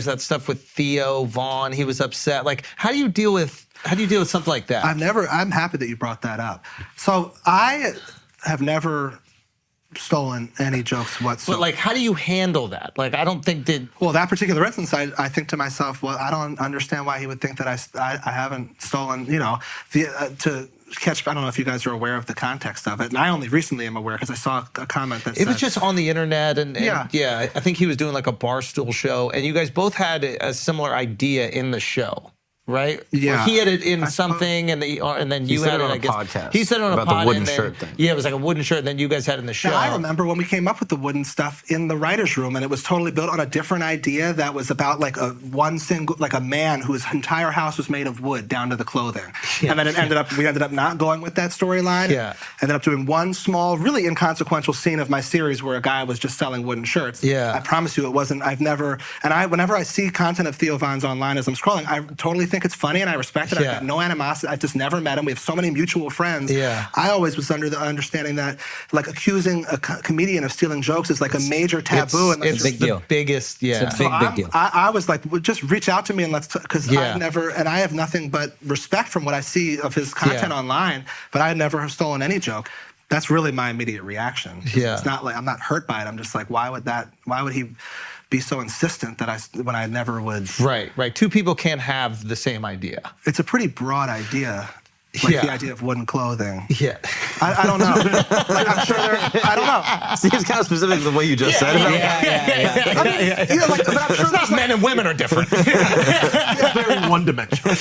was that stuff with Theo Vaughn. He was upset. Like, how do you deal with something like that? I'm happy that you brought that up. So I have never stolen any jokes whatsoever. But like, how do you handle that? Like, I don't think that. Well, that particular instance, I think to myself, well, I don't understand why he would think that I haven't stolen, to catch. I don't know if you guys are aware of the context of it, and I only recently am aware because I saw a comment that It was just on the internet, and Yeah. I think he was doing like a Barstool show, and you guys both had a similar idea in the show. Right? Yeah. Or he had it in something, and then you had it on I a guess. podcast. He said it on a about the pod, wooden and then, shirt thing. Yeah, it was like a wooden shirt, and then you guys had it in the show. Now, I remember when we came up with the wooden stuff in the writer's room, and it was totally built on a different idea that was about like a man whose entire house was made of wood down to the clothing. And then we ended up not going with that storyline. Yeah. Ended up doing one small, really inconsequential scene of my series where a guy was just selling wooden shirts. Yeah. I promise you it wasn't, whenever I see content of Theo Von's online as I'm scrolling, I totally think it's funny and I respect it. I've got no animosity. I've just never met him. We have so many mutual friends. Yeah. I always was under the understanding that like accusing a comedian of stealing jokes is like a major taboo. It's the biggest, It's a big deal. I was like, well, just reach out to me and let's, because Yeah. I have nothing but respect from what I see of his content online, but I never have stolen any joke. That's really my immediate reaction. Yeah. It's not like, I'm not hurt by it. I'm just like, why would he be so insistent that when I never would. Right. Two people can't have the same idea. It's a pretty broad idea. Like the idea of wooden clothing. Yeah. I don't know. Like, I'm sure I don't know. See, it's kind of specific to the way you just said it. But I'm sure there's Men and women are different. Very one-dimensional.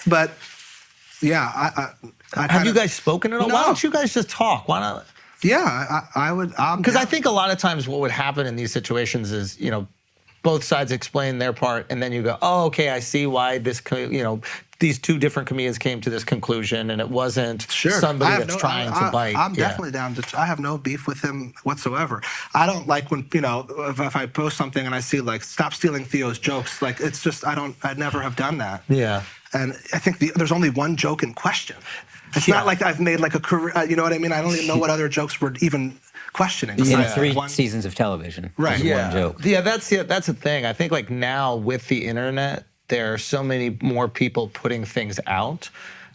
But yeah, Have you guys spoken at all? No. Why don't you guys just talk? Why not? Yeah, I would. Because I think a lot of times what would happen in these situations is, both sides explain their part, and then you go, oh, okay, I see why these two different comedians came to this conclusion, and it wasn't somebody that's trying to bite. I'm definitely down to. I have no beef with him whatsoever. I don't like when if I post something and I see like stop stealing Theo's jokes. Like it's just I'd never have done that. Yeah. And I think there's only one joke in question. It's not like I've made like a career. You know what I mean? I don't even know what other jokes were even questioning. In 3 seasons of television. Right. One joke. Yeah, that's the thing. I think like now with the internet, there are so many more people putting things out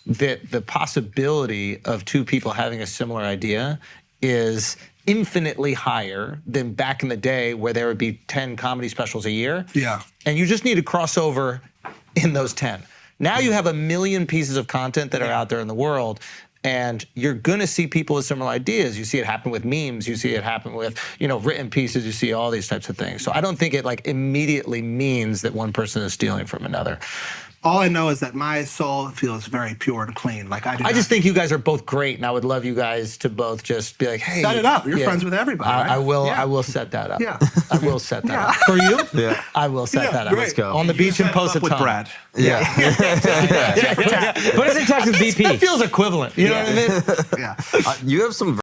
that the possibility of two people having a similar idea is infinitely higher than back in the day where there would be 10 comedy specials a year. Yeah. And you just need to cross over in those 10. Now you have a million pieces of content that are out there in the world, and you're gonna see people with similar ideas. You see it happen with memes, you see it happen with, written pieces, you see all these types of things. So I don't think it like immediately means that one person is stealing from another. All I know is that my soul feels very pure and clean. Like I just think you guys are both great, and I would love you guys to both just be like, hey. Set it up. You're friends with everybody, right? I will. Yeah. I will set that up. Yeah. I will set that up. For you? Yeah. I will set that up. great. Let's go. On the beach in Positano. with Brad. Yeah. Put us in touch with BP. That feels equivalent. You know what I mean? Yeah. You have some